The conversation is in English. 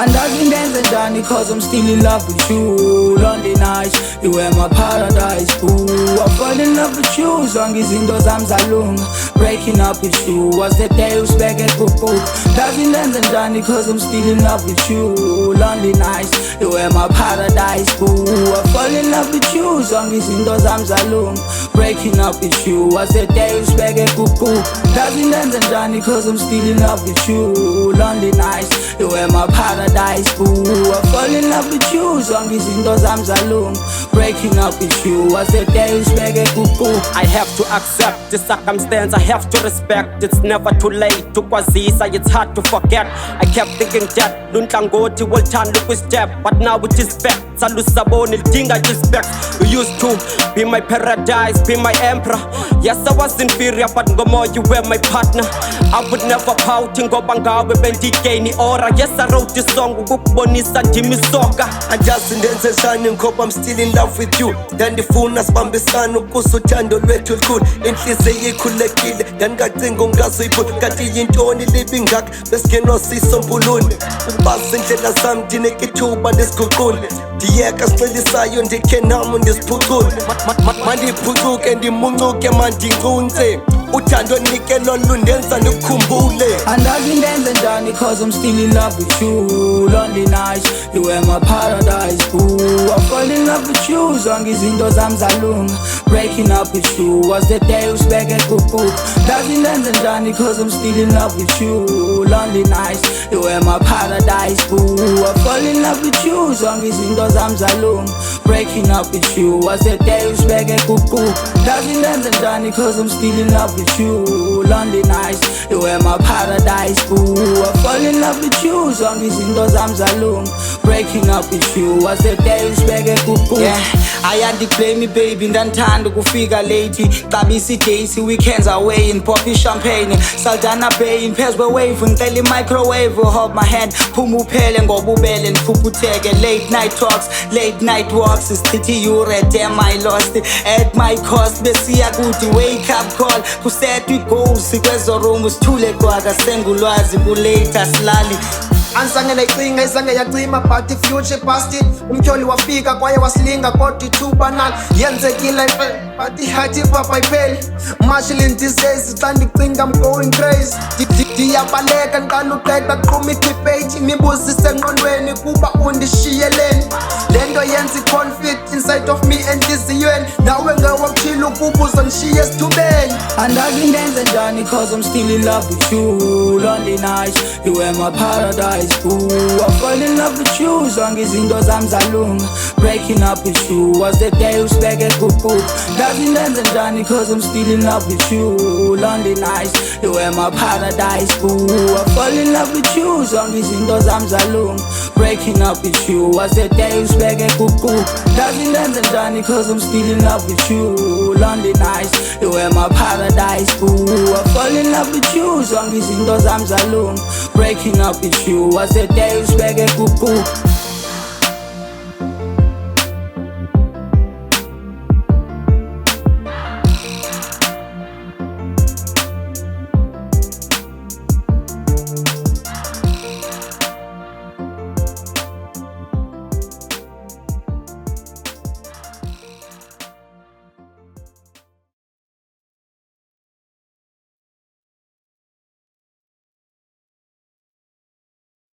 Andazi ndenze njani cause I'm still in love with you. Lonely nights, you were my paradise, ooh. I fall in love with you, zonke izinto zami zalunga. Breaking up with you was the day usibeke kuku. Andazi ndenze njani cause I'm still in love with you. Lonely nights, you were my paradise, ooh. I fall in love with you, zonke izinto zami zalunga. Breaking up with you was the day usibeke kuku. Andazi ndenze njani cause I'm still in love with you. Lonely nights, you were my paradise, ooh. I fall in love with you, zonke izinto zami zalunga. Breaking up with you was the day usibeke kuku. I have to accept the circumstance, I have to respect. It's never too late to kwazisa, it's hard to forget. I kept thinking that lunhlangothi will turn look with step, but now it is back. Salusaboni lidinga respect. You used to be my paradise, be my emperor. Yes, I was inferior, but ngomo you were my partner. I would never pout ngoba ngawe bendigeni ora. Yes, I wrote this song ukukubonisa ndimisoka. Andazi ndenze njani ngoba I'm still in love with you. Ndandifuna sibambisana ukuze uthando lwethu lukhulu. Inhliziyo ikhulekile ndangacinga ungazoyiphula. Kanti yintoni libi ngaka besingenosisombululi. Ubazi indlela zami ndinike ithuba ndisiguqule. Ndiyeka sinxilisayo ndikhe nami ndisiphucule. Mandiphucuke ndimuncuke mandinkunce. Uthando nike lolu ndenza ndikukhumbule. Andazi ndenze njani cause I'm still in love with you. Lonely nights, you were my paradise, ooh. I fall in love with you, zonke izinto zami zalunga. Breaking up with you was the day usibeke kuku. Andazi ndenze njani cause I'm still in love with you. Lonely nights, you were my paradise, ooh. I fall in love with you, zonke izinto zami zalunga. Breaking up with you was the day usibeke kuku. Andazi ndenze njani cause I'm still in love with you. Lonely nights, you were my paradise, ooh. I fall in love with you, zonke izinto zami zalunga. Breaking up with you was the day usibeke kuku. Yeah, ayandiclaim me baby, ndandithanda ukufika late. Xabisa days, weekends away in poppy champagne. Saldanha Bay, phezu kwewave, ngicela i-microwave. Hold my hand, phuma uphele ngobubele ndiphuphuteke. Late night talks, late night walks, isichitha iyure, damn I lost at my cost. Besiya kude wake up call, kusetwa i-goals kwezo room, sithule kwaka sengulwazi kulate asilali. Ansange nayicinga izange yacima but the future past it. Umtyholi wafika kwaye wasilinga kodwa ithuba nalo yenzekile but ihathi papa ayipheli. Marshall these days xa ndicinga I'm going crazy. Ndiyabaleka ndiqala uqeda qhuma i-debate. Imibuzo isengqondweni kuba undishiyeleni. Lento yenza i-conflict inside of me enhliziyweni. Nawe ngewakuphila ukuba uzondishiya esithubeni. Andazi ndenze njani cause I'm still in love with you. Lonely nights, you were my paradise, ooh. I fall in love with you, zonke izinto zami zalunga. Breaking up with you was the day usibeke kuku. Andazi ndenze njani cause I'm still in love with you. Lonely nights, you were my paradise, ooh. I fall in love with you, zonke izinto zami zalunga. Breaking up with you was the day usibeke kuku. Andazi ndenze njani cause I'm still in love with you. Lonely nights, you were my paradise, ooh. I fall in love with you, zonke izinto zami zalunga. Breaking up with you was the day usibeke kuku.